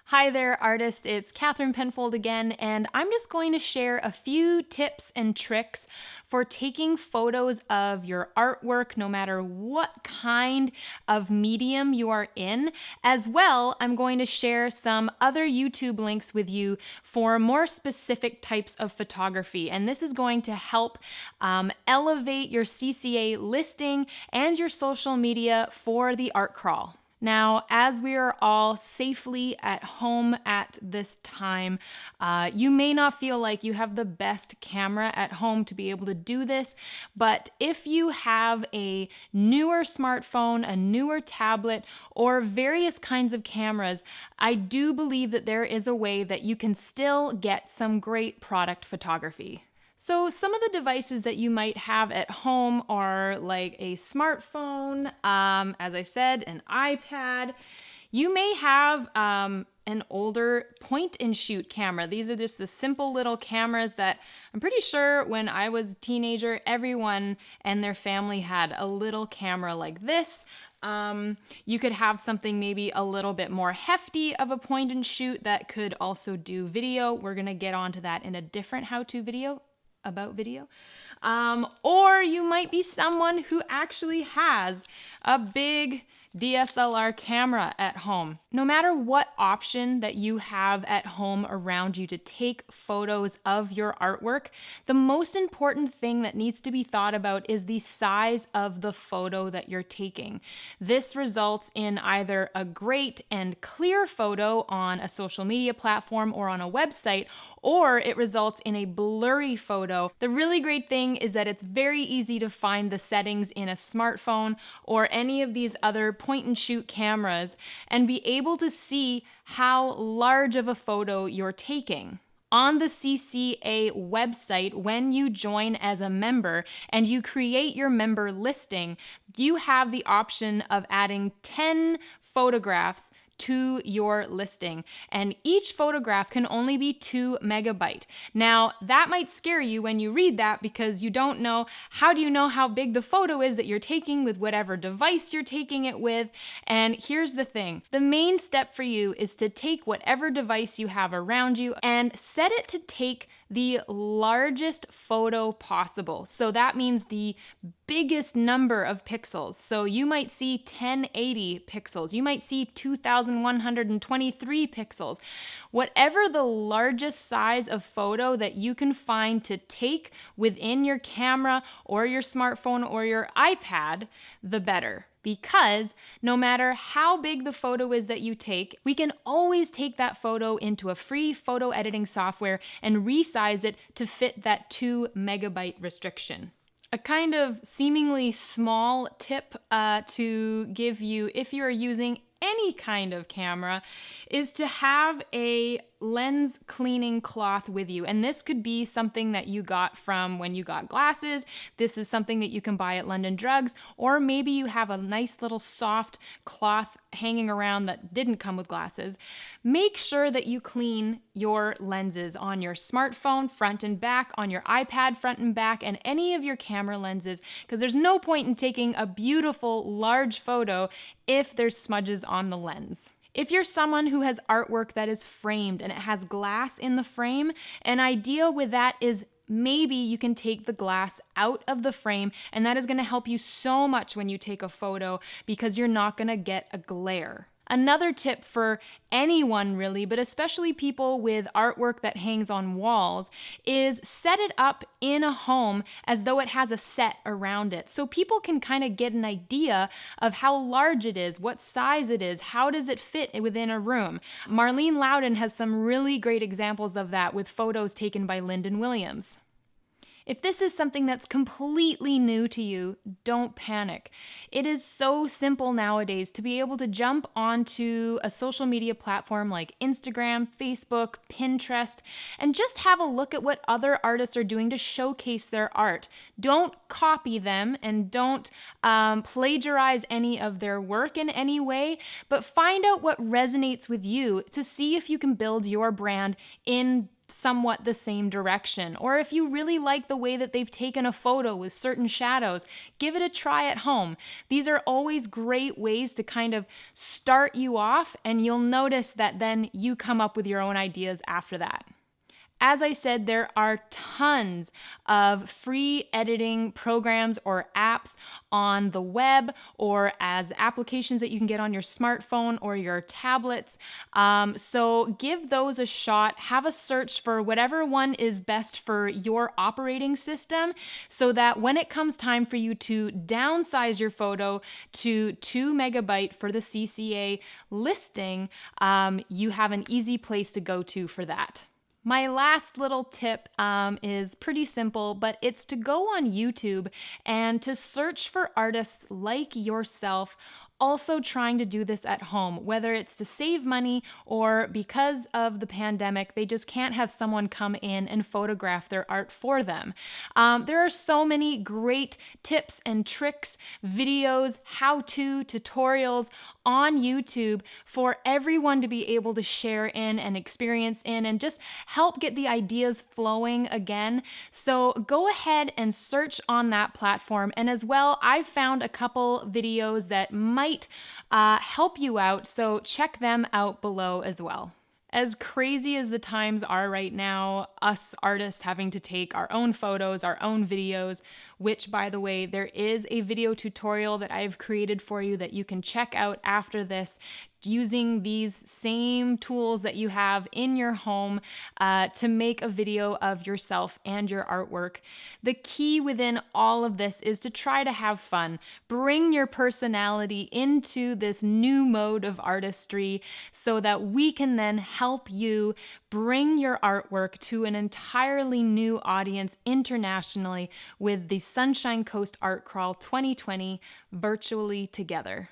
Hi there, artists. It's Catherine Penfold again, and I'm just going to share a few tips and tricks for taking photos of your artwork, no matter what kind of medium you are in. As well, I'm going to share some other YouTube links with you for more specific types of photography, and this is going to help elevate your CCA listing and your social media for the art crawl. Now, as we are all safely at home at this time, you may not feel like you have the best camera at home to be able to do this, but if you have a newer smartphone, a newer tablet, or various kinds of cameras, I do believe that there is a way that you can still get some great product photography. So some of the devices that you might have at home are like a smartphone, as I said, an iPad. You may have an older point and shoot camera. These are just the simple little cameras that I'm pretty sure when I was a teenager, everyone and their family had a little camera like this. You could have something maybe a little bit more hefty of a point and shoot that could also do video. We're gonna get onto that in a different how-to video about video. Or you might be someone who actually has a big DSLR camera at home. No matter what option that you have at home around you to take photos of your artwork, the most important thing that needs to be thought about is the size of the photo that you're taking. This results in either a great and clear photo on a social media platform or on a website, or it results in a blurry photo. The really great thing is that it's very easy to find the settings in a smartphone or any of these other point and shoot cameras and be able to see how large of a photo you're taking. On the CCA website, when you join as a member and you create your member listing, you have the option of adding 10 photographs to your listing, and each photograph can only be 2 megabyte. Now, that might scare you when you read that because you don't know, how do you know how big the photo is that you're taking with whatever device you're taking it with? And here's the thing. The main step for you is to take whatever device you have around you and set it to take the largest photo possible. So that means the biggest number of pixels. So you might see 1080 pixels. You might see 2123 pixels. Whatever the largest size of photo that you can find to take within your camera or your smartphone or your iPad, the better. Because no matter how big the photo is that you take, we can always take that photo into a free photo editing software and resize it to fit that 2 megabyte restriction. A kind of seemingly small tip to give you if you're using any kind of camera is to have a lens cleaning cloth with you. And this could be something that you got from when you got glasses. This is something that you can buy at London Drugs, or maybe you have a nice little soft cloth hanging around that didn't come with glasses. Make sure that you clean your lenses on your smartphone front and back, on your iPad front and back, and any of your camera lenses, because there's no point in taking a beautiful large photo if there's smudges on the lens. If you're someone who has artwork that is framed and it has glass in the frame, an idea with that is maybe you can take the glass out of the frame, and that is going to help you so much when you take a photo because you're not going to get a glare. Another tip for anyone really, but especially people with artwork that hangs on walls, is set it up in a home as though it has a set around it. So people can kind of get an idea of how large it is, what size it is, how does it fit within a room. Marlene Loudon has some really great examples of that with photos taken by Lyndon Williams. If this is something that's completely new to you, don't panic. It is so simple nowadays to be able to jump onto a social media platform like Instagram, Facebook, Pinterest, and just have a look at what other artists are doing to showcase their art. Don't copy them and don't plagiarize any of their work in any way, but find out what resonates with you to see if you can build your brand in somewhat the same direction. Or if you really like the way that they've taken a photo with certain shadows, give it a try at home. These are always great ways to kind of start you off, and you'll notice that then you come up with your own ideas after that. As I said, there are tons of free editing programs or apps on the web or as applications that you can get on your smartphone or your tablets. So give those a shot. Have a search for whatever one is best for your operating system so that when it comes time for you to downsize your photo to 2 megabyte for the CCA listing, you have an easy place to go to for that. My last little tip is pretty simple, but it's to go on YouTube and to search for artists like yourself also trying to do this at home, whether it's to save money or because of the pandemic, they just can't have someone come in and photograph their art for them. There are so many great tips and tricks, videos, how-to tutorials on YouTube for everyone to be able to share in and experience in and just help get the ideas flowing again. So go ahead and search on that platform. And as well, I've found a couple videos that might help you out, so check them out below as well. As crazy as the times are right now, us artists having to take our own photos, our own videos, which by the way, there is a video tutorial that I've created for you that you can check out after this using these same tools that you have in your home to make a video of yourself and your artwork. The key within all of this is to try to have fun. Bring your personality into this new mode of artistry so that we can then help you bring your artwork to an entirely new audience internationally with the Sunshine Coast Art Crawl 2020 virtually together.